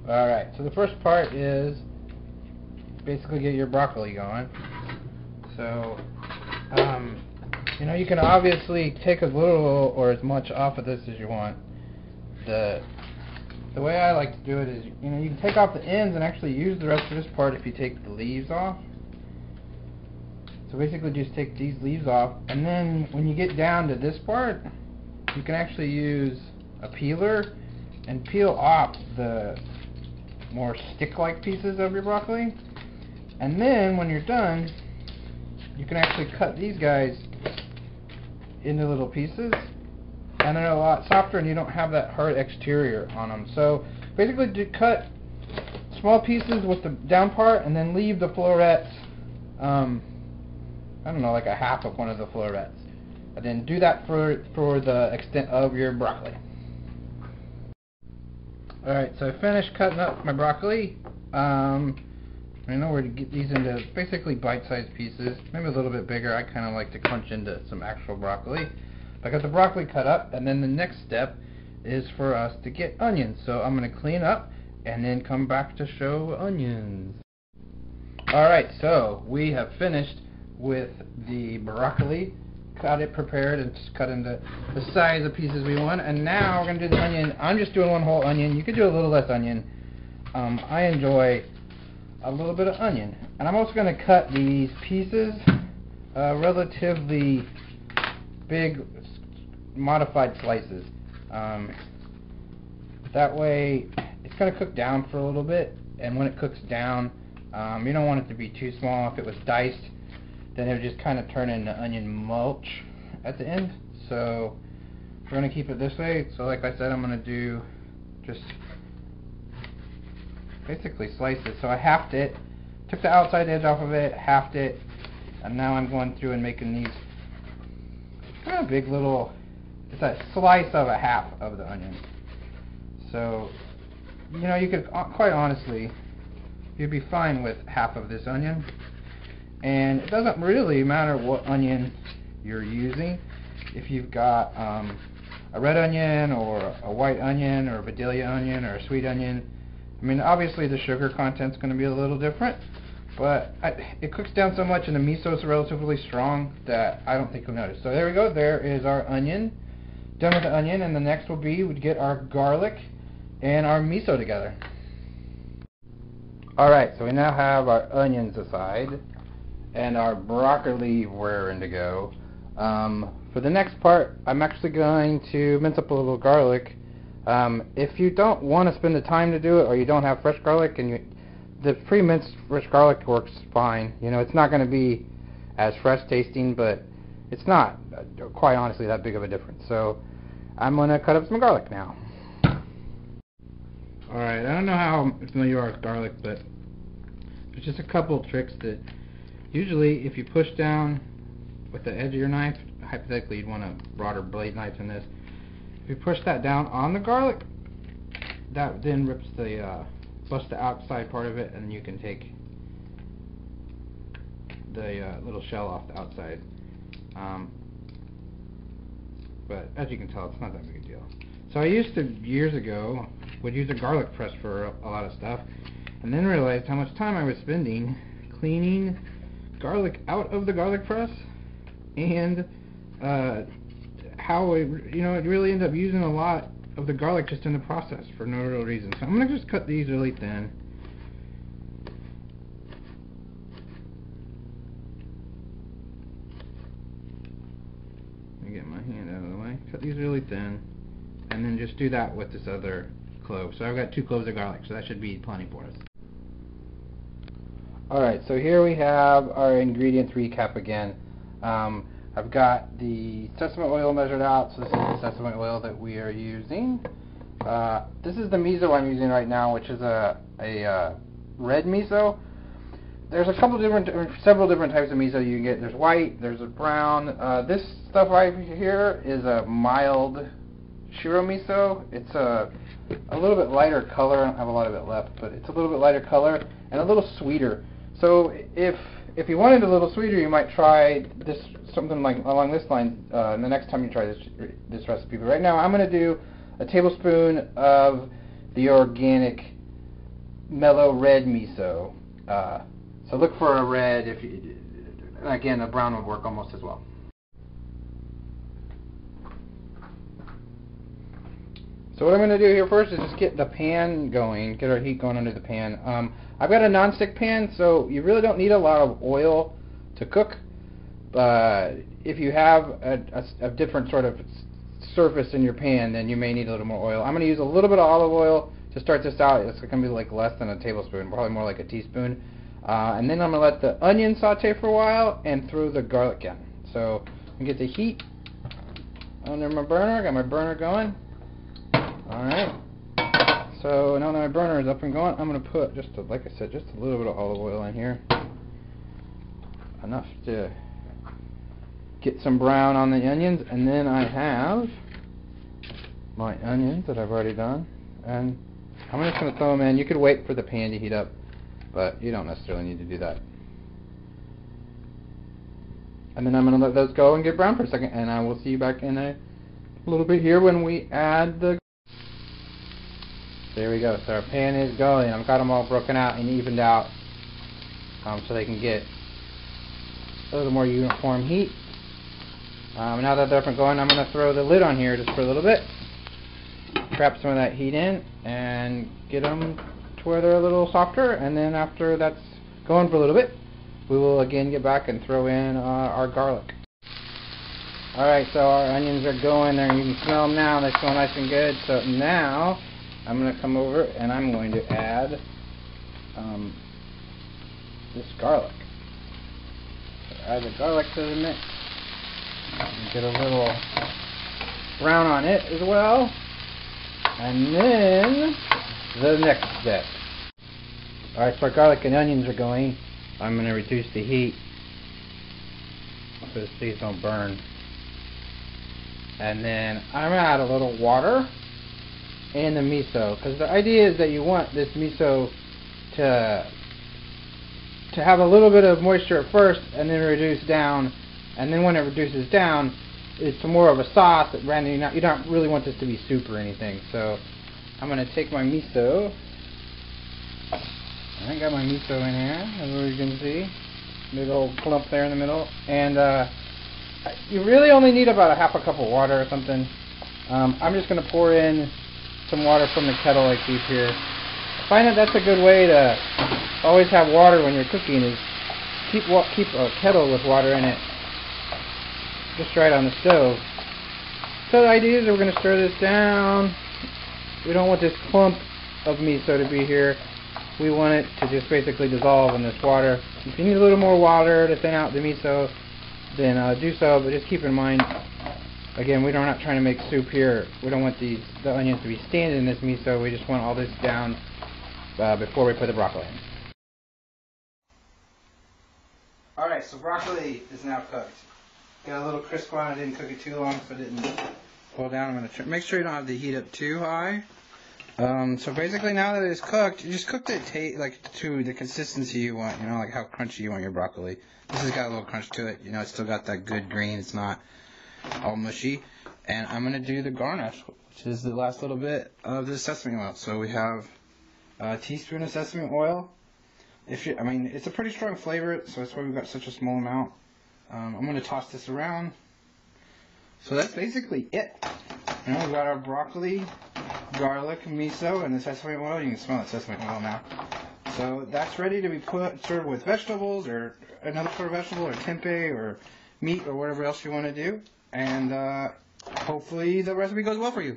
Alright, so the first part is basically get your broccoli going. So, you can obviously take as little or as much off of this as you want. The way I like to do it is, you can take off the ends and actually use the rest of this part if you take the leaves off. So basically just take these leaves off, and then when you get down to this part, you can actually use a peeler and peel off the more stick-like pieces of your broccoli. And then when you're done, you can actually cut these guys into little pieces, and they're a lot softer and you don't have that hard exterior on them. So basically cut small pieces with the down part and then leave the florets, I don't know, like a half of one of the florets. And then do that for the extent of your broccoli. Alright, so I finished cutting up my broccoli. I know where to get these into basically bite-sized pieces, maybe a little bit bigger. I kind of like to crunch into some actual broccoli. I got the broccoli cut up, and then the next step is for us to get onions. So I'm going to clean up and then come back to show onions. Alright, so we have finished with the broccoli. Got it prepared and just cut into the size of pieces we want. And now we're going to do the onion. I'm just doing one whole onion. You could do a little less onion. I enjoy a little bit of onion. And I'm also going to cut these pieces relatively big, modified slices. That way it's going to cook down for a little bit, and when it cooks down, you don't want it to be too small. If it was diced, then it would just kind of turn into onion mulch at the end. So we're going to keep it this way. So like I said, I'm going to do just basically slice it. So I halved it, took the outside edge off of it, halved it, and now I'm going through and making these kind of big little, it's a slice of a half of the onion. So, you could, quite honestly, you'd be fine with half of this onion. And it doesn't really matter what onion you're using. If you've got a red onion or a white onion or a Vidalia onion or a sweet onion, I mean, obviously the sugar content's going to be a little different, but it cooks down so much and the miso is relatively strong that I don't think you'll notice. So there we go. There is our onion. Done with the onion, and the next will be we'd get our garlic and our miso together. Alright, so we now have our onions aside and our broccoli raring to go. For the next part, I'm actually going to mince up a little garlic. If you don't want to spend the time to do it, or you don't have fresh garlic, and the pre-minced fresh garlic works fine. It's not going to be as fresh tasting, but it's not, quite honestly, that big of a difference. So I'm going to cut up some garlic now. Alright, I don't know how familiar you are with garlic, but there's just a couple of tricks that usually if you push down with the edge of your knife, hypothetically you'd want a broader blade knife than this. If you push that down on the garlic, that then rips the busts the outside part of it, and you can take the little shell off the outside. But as you can tell, it's not that big a deal. So I used to, years ago, would use a garlic press for a lot of stuff, and then realized how much time I was spending cleaning garlic out of the garlic press, and how it really ended up using a lot of the garlic just in the process for no real reason. So I'm going to just cut these really thin. Let me get my hand out of the way. Cut these really thin, and then just do that with this other clove. So I've got 2 cloves of garlic, so that should be plenty for us. Alright, so here we have our ingredients recap again. I've got the sesame oil measured out, so this is the sesame oil that we are using. This is the miso I'm using right now, which is a red miso. There's several different types of miso you can get. There's white, there's a brown. This stuff right here is a mild shiro miso. It's a little bit lighter color. I don't have a lot of it left, but it's a little bit lighter color and a little sweeter. So if you wanted a little sweeter, you might try this, something like along this line the next time you try this recipe. But right now I'm going to do a tablespoon of the organic mellow red miso. So look for a red. If you, again, a brown would work almost as well. So what I'm going to do here first is just get the pan going, get our heat going under the pan. I've got a non-stick pan, so you really don't need a lot of oil to cook. But if you have a different sort of surface in your pan, then you may need a little more oil. I'm going to use a little bit of olive oil to start this out. It's going to be like less than a tablespoon, probably more like a teaspoon. And then I'm going to let the onion saute for a while and throw the garlic in. So I get the heat under my burner. Got my burner going. Alright, so now that my burner is up and going, I'm going to put, like I said, just a little bit of olive oil in here. Enough to get some brown on the onions, and then I have my onions that I've already done, and I'm just going to throw them in. You could wait for the pan to heat up, but you don't necessarily need to do that. And then I'm going to let those go and get brown for a second, and I will see you back in a little bit here when we add the... There we go. So our pan is going. I've got them all broken out and evened out so they can get a little more uniform heat. Now that they're up and going, I'm going to throw the lid on here just for a little bit. Trap some of that heat in and get them to where they're a little softer. And then after that's going for a little bit, we will again get back and throw in our garlic. Alright, so our onions are going there. You can smell them now. They smell nice and good. So now I'm going to come over and I'm going to add this garlic. So add the garlic to the mix. Get a little brown on it as well. And then the next step. Alright, so our garlic and onions are going. I'm going to reduce the heat so these don't burn. And then I'm going to add a little water and the miso, because the idea is that you want this miso to have a little bit of moisture at first and then reduce down, and then when it reduces down it's more of a sauce that you don't really want this to be soup or anything. So I'm going to take my miso. I got my miso in here, as you can see, big old clump there in the middle, and you really only need about a half a cup of water or something. I'm just going to pour in some water from the kettle I keep here. I find that that's a good way to always have water when you're cooking, is keep a kettle with water in it just right on the stove. So the idea is we're going to stir this down. We don't want this clump of miso to be here. We want it to just basically dissolve in this water. If you need a little more water to thin out the miso, then do so, but just keep in mind, again, we're not trying to make soup here. We don't want the onions to be standing in this miso. We just want all this down before we put the broccoli in. Alright, so broccoli is now cooked. Got a little crisp on it. I didn't cook it too long, so it didn't boil down. I'm going to make sure you don't have the heat up too high. So basically, now that it's cooked, you just cook it to the consistency you want. You know, like how crunchy you want your broccoli. This has got a little crunch to it. You know, it's still got that good green. It's not all mushy. And I'm going to do the garnish, which is the last little bit of the sesame oil. So we have a teaspoon of sesame oil. I mean, it's a pretty strong flavor, so that's why we've got such a small amount. I'm going to toss this around. So that's basically it. You know, we've got our broccoli, garlic, miso, and the sesame oil. You can smell the sesame oil now. So that's ready to be served with vegetables, or another sort of vegetable, or tempeh, or meat, or whatever else you want to do. And hopefully the recipe goes well for you.